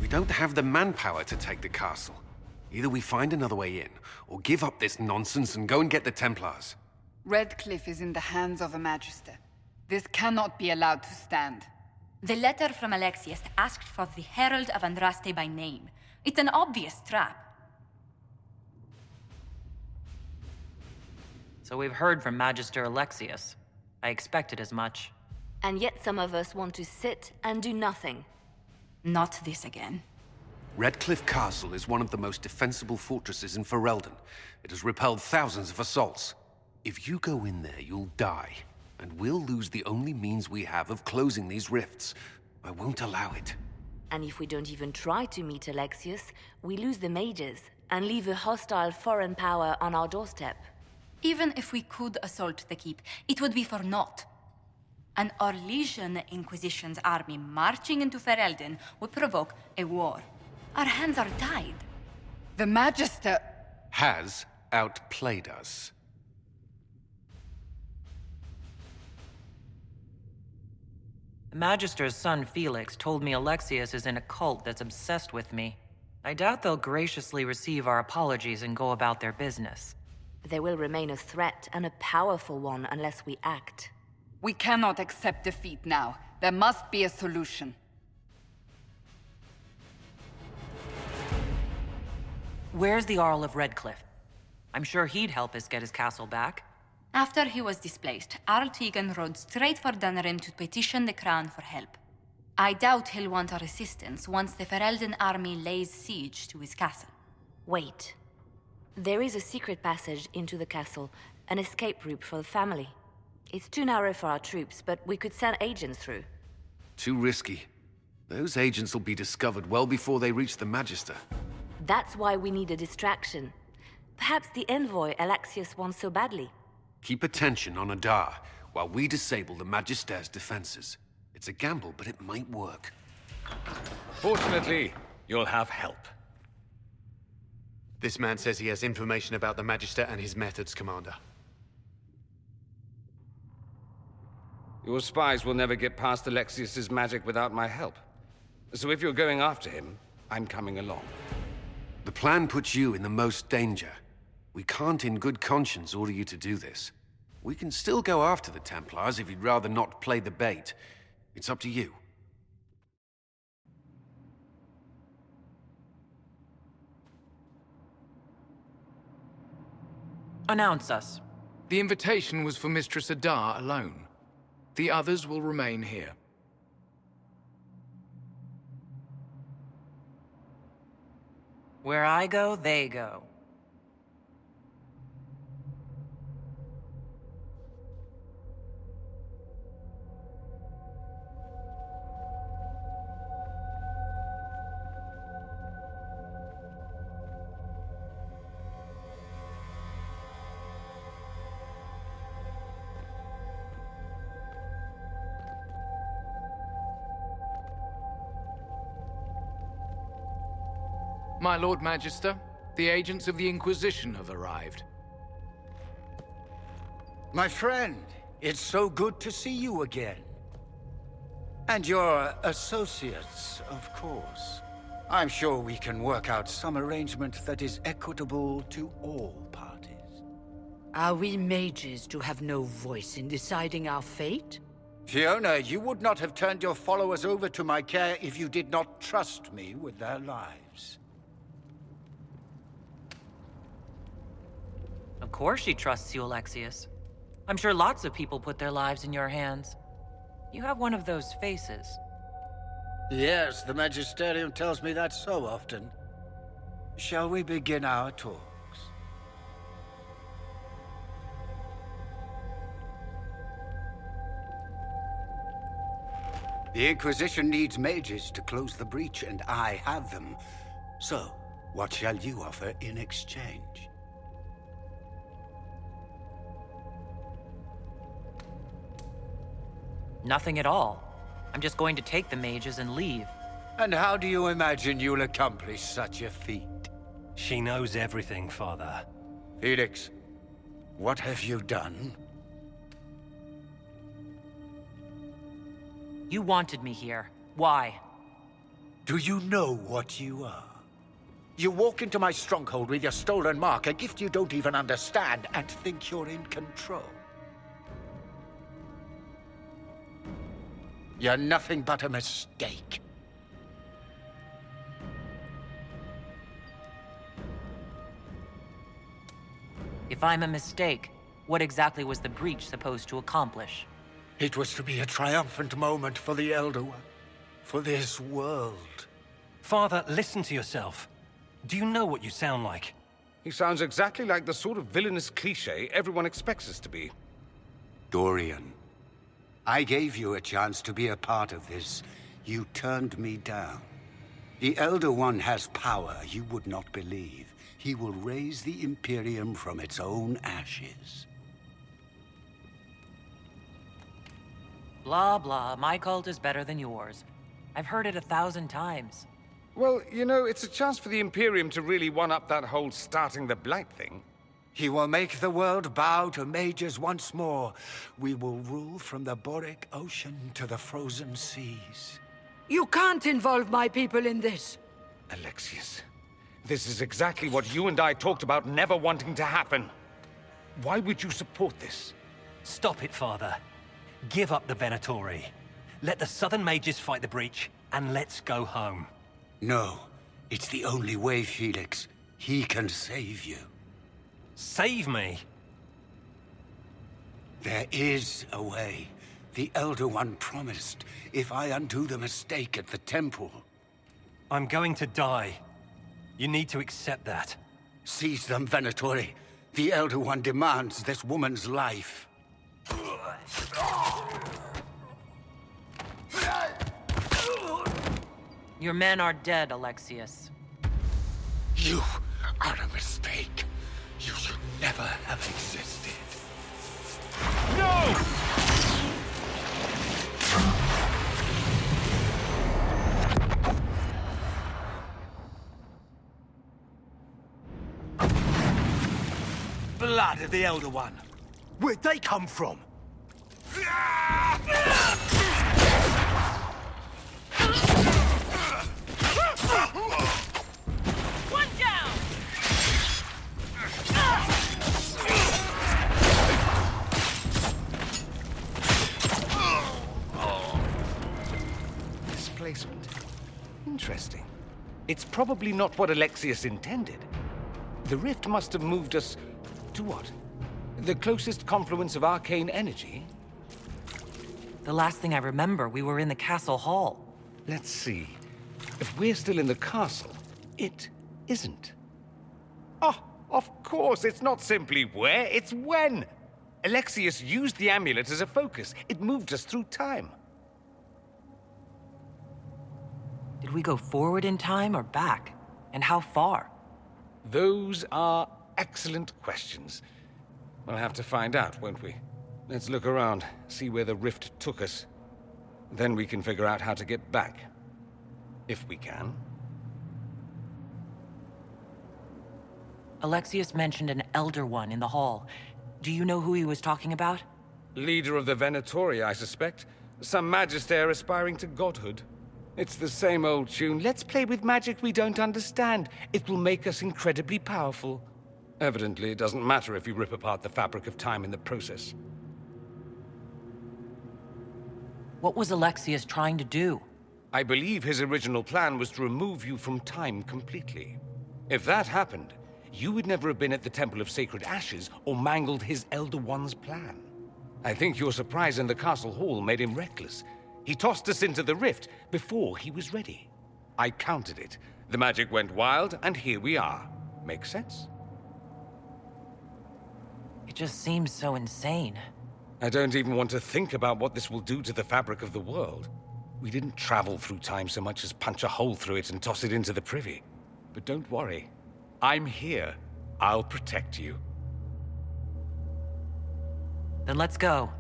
We don't have the manpower to take the castle. Either we find another way in, or give up this nonsense and go and get the Templars. Redcliffe is in the hands of a Magister. This cannot be allowed to stand. The letter from Alexius asked for the Herald of Andraste by name. It's an obvious trap. So we've heard from Magister Alexius. I expected as much. And yet some of us want to sit and do nothing. Not this again. Redcliffe Castle is one of the most defensible fortresses in Ferelden. It has repelled thousands of assaults. If you go in there, you'll die. And we'll lose the only means we have of closing these rifts. I won't allow it. And if we don't even try to meet Alexius, we lose the mages and leave a hostile foreign power on our doorstep. Even if we could assault the keep, it would be for naught. An Orlesian Inquisition's army marching into Ferelden would provoke a war. Our hands are tied. The Magister... Has outplayed us. The Magister's son Felix told me Alexius is in a cult that's obsessed with me. I doubt they'll graciously receive our apologies and go about their business. They will remain a threat, and a powerful one, unless we act. We cannot accept defeat now. There must be a solution. Where's the Jarl of Redcliffe? I'm sure he'd help us get his castle back. After he was displaced, Arl Tegan rode straight for Dunrim to petition the Crown for help. I doubt he'll want our assistance once the Ferelden army lays siege to his castle. Wait. There is a secret passage into the castle, an escape route for the family. It's too narrow for our troops, but we could send agents through. Too risky. Those agents will be discovered well before they reach the Magister. That's why we need a distraction. Perhaps the envoy Alexius wants so badly. Keep attention on Adar, while we disable the Magister's defenses. It's a gamble, but it might work. Fortunately, you'll have help. This man says he has information about the Magister and his methods, Commander. Your spies will never get past Alexius's magic without my help. So if you're going after him, I'm coming along. The plan puts you in the most danger. We can't in good conscience order you to do this. We can still go after the Templars if you'd rather not play the bait. It's up to you. Announce us. The invitation was for Mistress Adar alone. The others will remain here. Where I go, they go. My Lord Magister, the agents of the Inquisition have arrived. My friend, it's so good to see you again. And your associates, of course. I'm sure we can work out some arrangement that is equitable to all parties. Are we mages to have no voice in deciding our fate? Fiona, you would not have turned your followers over to my care if you did not trust me with their lives. Of course she trusts you, Alexius. I'm sure lots of people put their lives in your hands. You have one of those faces. Yes, the Magisterium tells me that so often. Shall we begin our talks? The Inquisition needs mages to close the breach, and I have them. So, what shall you offer in exchange? Nothing at all. I'm just going to take the mages and leave. And how do you imagine you'll accomplish such a feat? She knows everything, Father. Felix, what have you done? You wanted me here. Why? Do you know what you are? You walk into my stronghold with your stolen mark, a gift you don't even understand, and think you're in control. You're nothing but a mistake. If I'm a mistake, what exactly was the breach supposed to accomplish? It was to be a triumphant moment for the Elder One. For this world. Father, listen to yourself. Do you know what you sound like? He sounds exactly like the sort of villainous cliché everyone expects us to be. Dorian, I gave you a chance to be a part of this. You turned me down. The Elder One has power you would not believe. He will raise the Imperium from its own ashes. Blah, blah. My cult is better than yours. I've heard it 1,000 times. Well, you know, it's a chance for the Imperium to really one-up that whole starting the Blight thing. He will make the world bow to mages once more. We will rule from the Boric Ocean to the frozen seas. You can't involve my people in this. Alexius, this is exactly what you and I talked about never wanting to happen. Why would you support this? Stop it, Father. Give up the Venatori. Let the Southern Mages fight the breach, and let's go home. No, it's the only way, Felix. He can save you. Save me? There is a way. The Elder One promised, if I undo the mistake at the temple. I'm going to die. You need to accept that. Seize them, Venatori. The Elder One demands this woman's life. Your men are dead, Alexius. You are a mistake. You should never have existed. No! Blood of the Elder One. Where'd they come from? One down! Displacement. Interesting. It's probably not what Alexius intended. The rift must have moved us to what? The closest confluence of arcane energy? The last thing I remember, we were in the castle hall. Let's see. If we're still in the castle, it isn't. Oh, of course, it's not simply where, it's when. Alexius used the amulet as a focus. It moved us through time. Did we go forward in time or back? And how far? Those are excellent questions. We'll have to find out, won't we? Let's look around, see where the rift took us. Then we can figure out how to get back. If we can. Alexius mentioned an Elder One in the hall. Do you know who he was talking about? Leader of the Venatori, I suspect. Some magister aspiring to godhood. It's the same old tune. Let's play with magic we don't understand. It will make us incredibly powerful. Evidently, it doesn't matter if you rip apart the fabric of time in the process. What was Alexius trying to do? I believe his original plan was to remove you from time completely. If that happened, you would never have been at the Temple of Sacred Ashes or mangled his Elder One's plan. I think your surprise in the castle hall made him reckless. He tossed us into the rift before he was ready. I counted it. The magic went wild, and here we are. Make sense? It just seems so insane. I don't even want to think about what this will do to the fabric of the world. We didn't travel through time so much as punch a hole through it and toss it into the privy. But don't worry. I'm here. I'll protect you. Then let's go.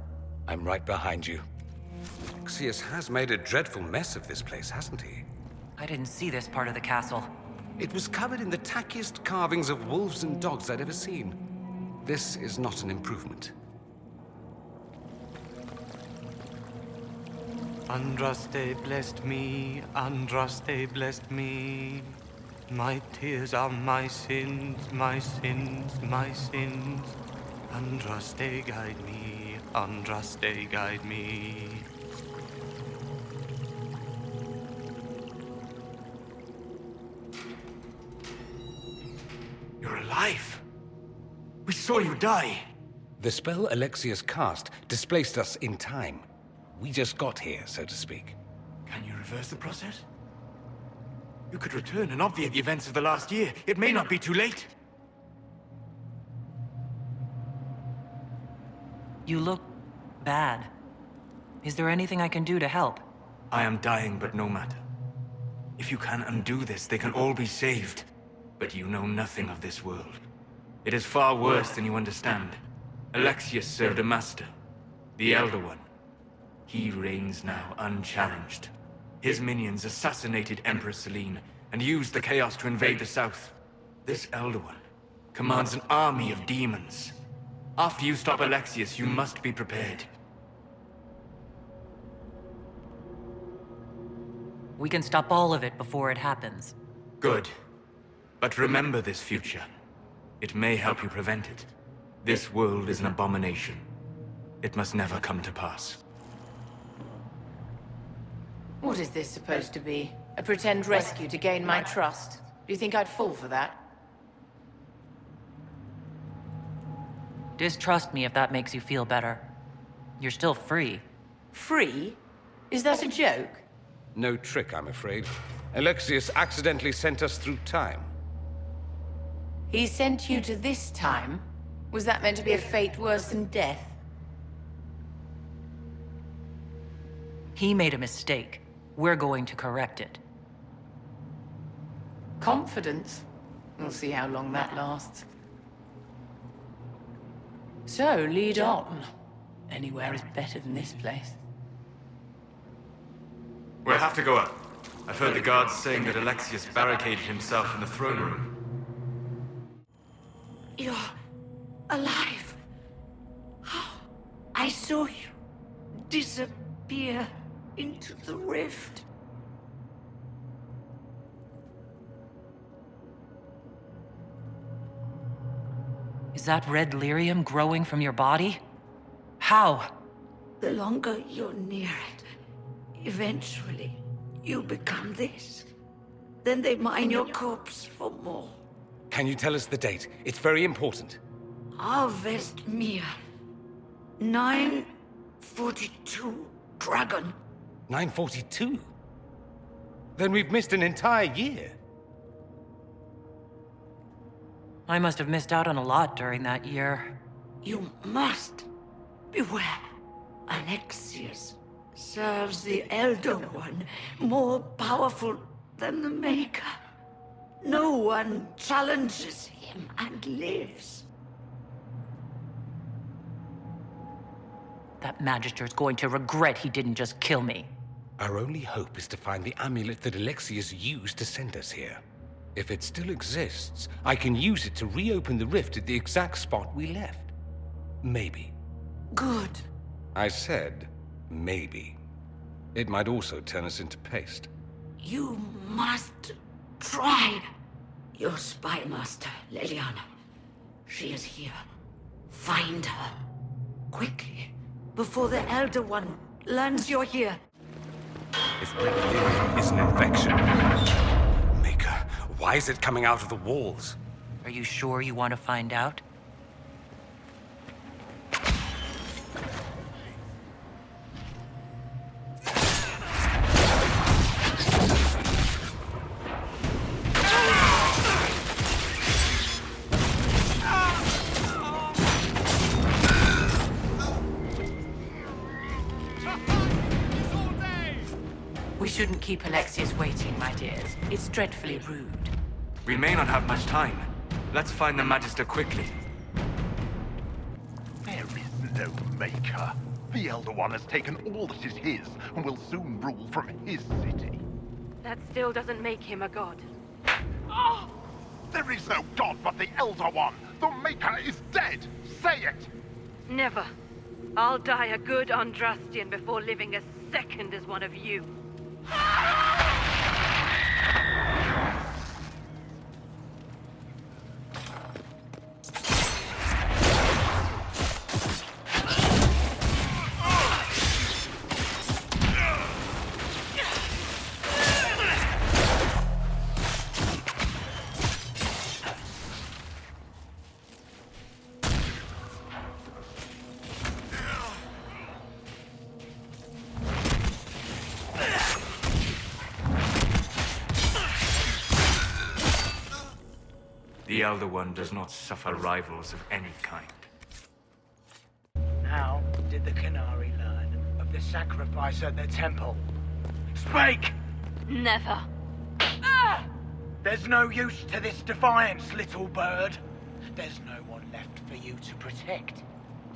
I'm right behind you. Alexius has made a dreadful mess of this place, hasn't he? I didn't see this part of the castle. It was covered in the tackiest carvings of wolves and dogs I'd ever seen. This is not an improvement. Andraste blessed me, Andraste blessed me. My tears are my sins, my sins, my sins. Andraste guide me, Andraste guide me. You're alive. We saw you die. The spell Alexius cast displaced us in time. We just got here, so to speak. Can you reverse the process? You could return and obviate the events of the last year. It may not be too late. You look bad. Is there anything I can do to help? I am dying, but no matter. If you can undo this, they can all be saved. But you know nothing of this world. It is far worse than you understand. Alexius served a master, the Elder One. He reigns now unchallenged. His minions assassinated Empress Selene and used the chaos to invade the south. This Elder One commands an army of demons. After you stop Alexius, you must be prepared. We can stop all of it before it happens. Good. But remember this future. It may help you prevent it. This world is an abomination. It must never come to pass. What is this supposed to be? A pretend rescue to gain my trust? Do you think I'd fall for that? Distrust me if that makes you feel better. You're still free. Free? Is that a joke? No trick, I'm afraid. Alexius accidentally sent us through time. He sent you to this time? Was that meant to be a fate worse than death? He made a mistake. We're going to correct it. Confidence? We'll see how long that lasts. So, lead on. Anywhere is better than this place. We'll have to go up. I've heard the guards saying that Alexius barricaded himself in the throne room. You're alive. I saw you disappear into the rift. Is that red lyrium growing from your body? How? The longer you're near it, eventually you become this. Then they mine your corpse for more. Can you tell us the date? It's very important. Harvest Mir. 942 Dragon. 942? Then we've missed an entire year. I must have missed out on a lot during that year. You must beware. Alexius serves the Elder One, more powerful than the Maker. No one challenges him and lives. That Magister's going to regret he didn't just kill me. Our only hope is to find the amulet that Alexius used to send us here. If it still exists, I can use it to reopen the rift at the exact spot we left. Maybe. Good. I said, maybe. It might also turn us into paste. You must try. Your spy master, Leliana. She is here. Find her. Quickly. Before the Elder One learns you're here. If red lyrium is an infection... Maker, why is it coming out of the walls? Are you sure you want to find out? We shouldn't keep Alexius waiting, my dears. It's dreadfully rude. We may not have much time. Let's find the Magister quickly. There is no Maker. The Elder One has taken all that is his and will soon rule from his city. That still doesn't make him a god. Oh! There is no god but the Elder One! The Maker is dead! Say it! Never. I'll die a good Andrastian before living a second as one of you. The Elder One does not suffer rivals of any kind. How did the Qunari learn of the sacrifice at the temple? Speak! Never. There's no use to this defiance, little bird. There's no one left for you to protect.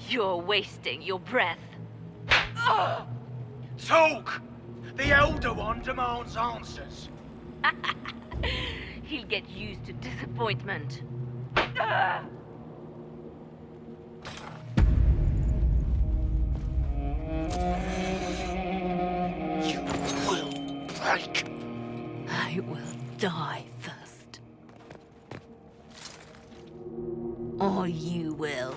You're wasting your breath. Talk! The Elder One demands answers. He'll get used to disappointment. You will break. I will die first. Or you will.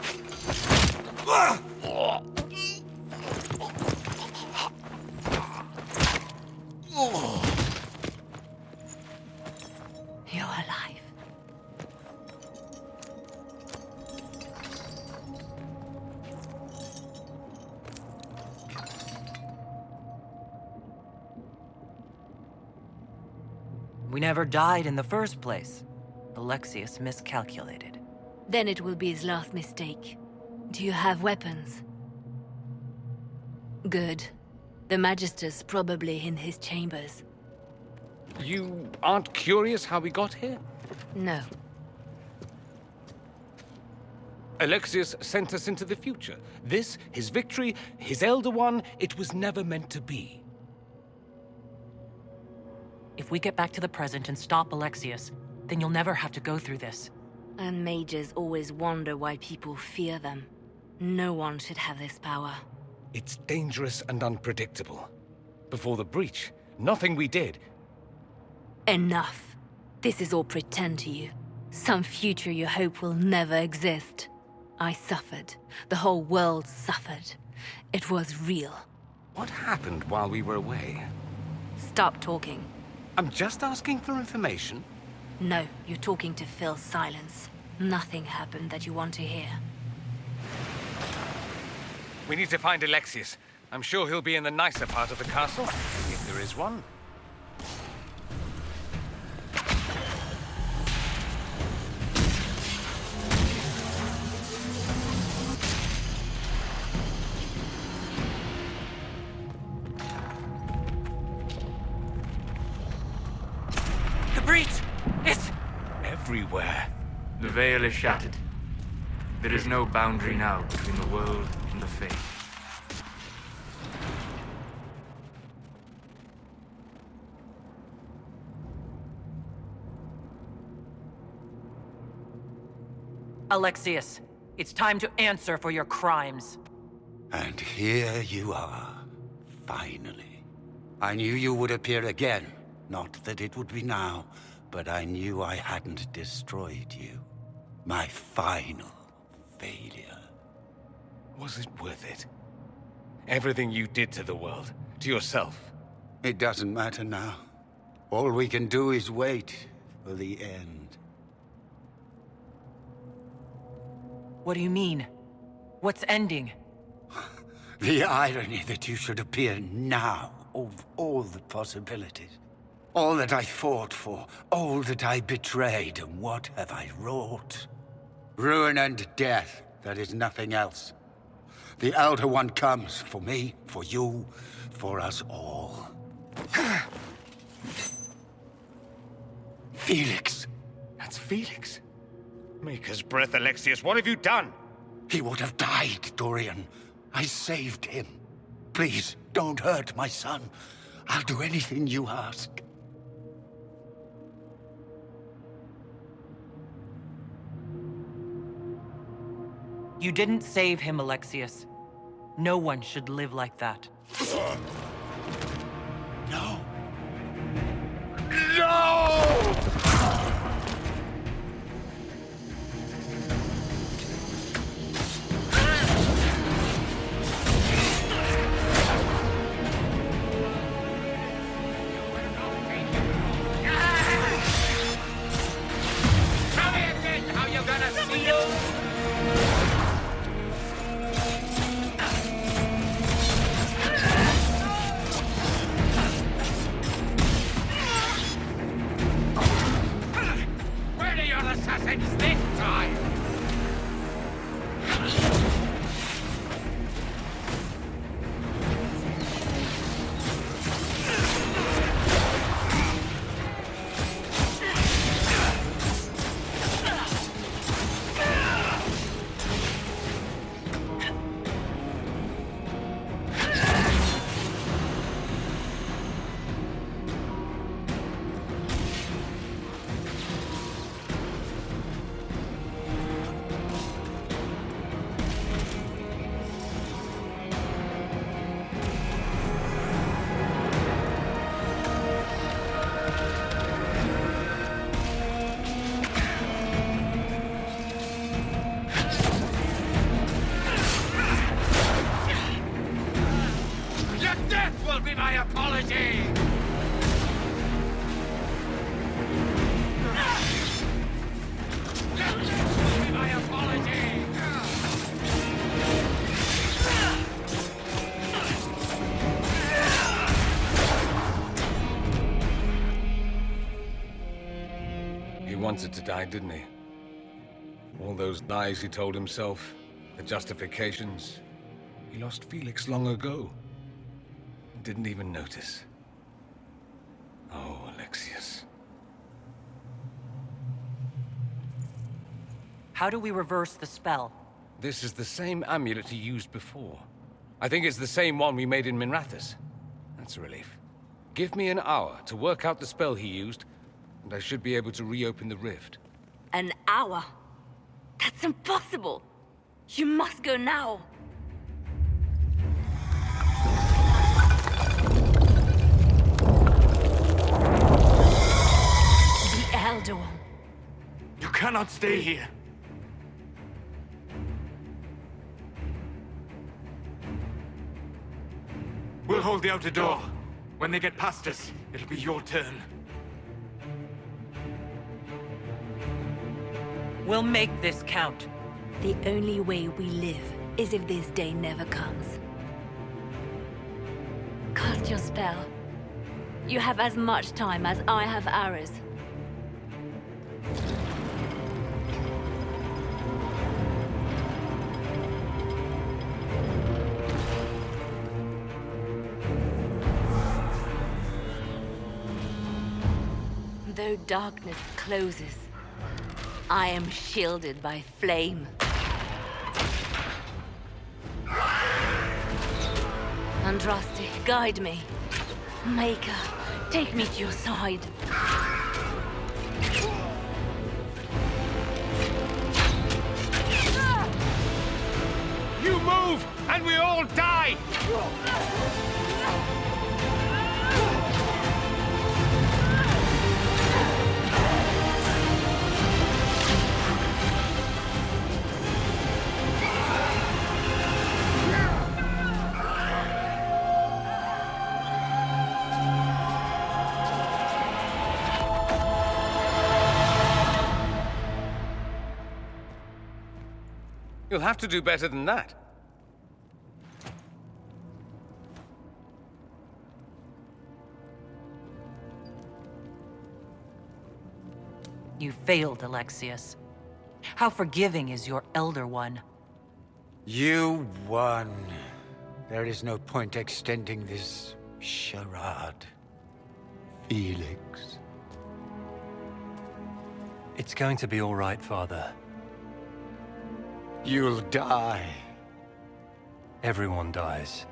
You're alive. We never died in the first place. Alexius miscalculated. Then it will be his last mistake. Do you have weapons? Good. The Magister's probably in his chambers. You aren't curious how we got here? No. Alexius sent us into the future. This, his victory, his Elder One, it was never meant to be. If we get back to the present and stop Alexius, then you'll never have to go through this. And mages always wonder why people fear them. No one should have this power. It's dangerous and unpredictable. Before the breach, nothing we did. Enough. This is all pretend to you. Some future you hope will never exist. I suffered. The whole world suffered. It was real. What happened while we were away? Stop talking. I'm just asking for information. No, you're talking to fill silence. Nothing happened that you want to hear. We need to find Alexius. I'm sure he'll be in the nicer part of the castle, if there is one. The breach! It's everywhere. The veil is shattered. There is no boundary now between the world and the faith. Alexius, it's time to answer for your crimes. And here you are, finally. I knew you would appear again. Not that it would be now, but I knew I hadn't destroyed you. My final failure. Was it worth it? Everything you did to the world, to yourself. It doesn't matter now. All we can do is wait for the end. What do you mean? What's ending? The irony that you should appear now of all the possibilities. All that I fought for, all that I betrayed, and what have I wrought? Ruin and death, that is nothing else. The Elder One comes for me, for you, for us all. Felix! That's Felix. Maker's breath, Alexius, what have you done? He would have died, Dorian. I saved him. Please, don't hurt my son. I'll do anything you ask. You didn't save him, Alexius. No one should live like that. No! No! How you gonna steal? Where are your assassins this time? Your death will be my apology! Your death will be my apology! He wanted to die, didn't he? All those lies he told himself, the justifications. He lost Felix long ago. Didn't even notice. Oh, Alexius. How do we reverse the spell? This is the same amulet he used before. I think it's the same one we made in Minrathous. That's a relief. Give me an hour to work out the spell he used, and I should be able to reopen the rift. An hour? That's impossible! You must go now! The Elder One. You cannot stay here. We'll hold the outer door. When they get past us, it'll be your turn. We'll make this count. The only way we live is if this day never comes. Cast your spell. You have as much time as I have hours. Though darkness closes, I am shielded by flame. Andraste, guide me. Maker, take me to your side. You move, and we all die! You'll have to do better than that. You failed, Alexius. How forgiving is your Elder One? You won. There is no point extending this charade. Felix. It's going to be all right, Father. You'll die. Everyone dies.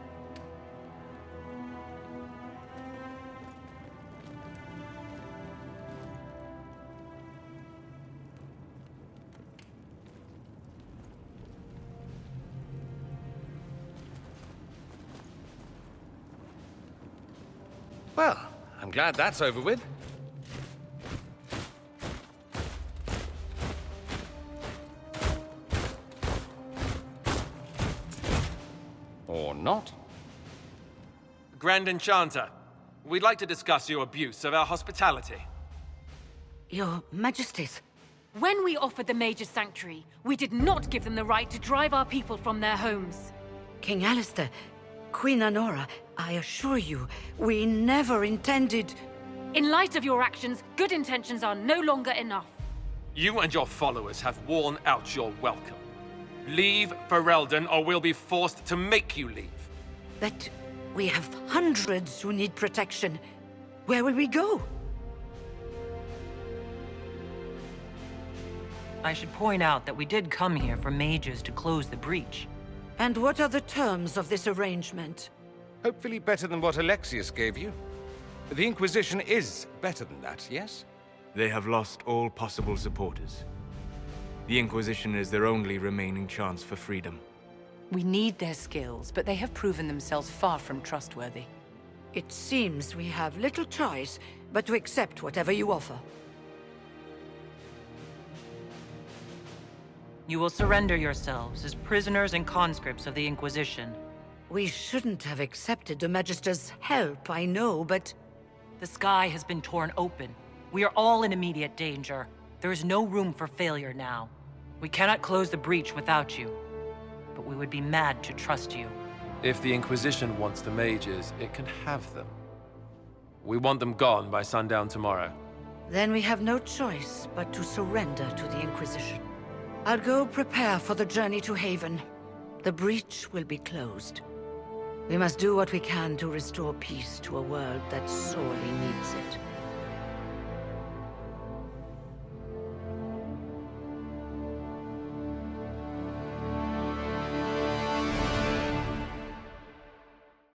Well, I'm glad that's over with. Or not. Grand Enchanter, we'd like to discuss your abuse of our hospitality. Your Majesties. When we offered the Mage's Sanctuary, we did not give them the right to drive our people from their homes. King Alistair, Queen Honora, I assure you, we never intended... In light of your actions, good intentions are no longer enough. You and your followers have worn out your welcome. Leave Ferelden, or we'll be forced to make you leave. But we have hundreds who need protection. Where will we go? I should point out that we did come here for mages to close the breach. And what are the terms of this arrangement? Hopefully better than what Alexius gave you. The Inquisition is better than that, yes? They have lost all possible supporters. The Inquisition is their only remaining chance for freedom. We need their skills, but they have proven themselves far from trustworthy. It seems we have little choice but to accept whatever you offer. You will surrender yourselves as prisoners and conscripts of the Inquisition. We shouldn't have accepted the Magister's help, I know, but... The sky has been torn open. We are all in immediate danger. There is no room for failure now. We cannot close the breach without you, but we would be mad to trust you. If the Inquisition wants the mages, it can have them. We want them gone by sundown tomorrow. Then we have no choice but to surrender to the Inquisition. I'll go prepare for the journey to Haven. The breach will be closed. We must do what we can to restore peace to a world that sorely needs it.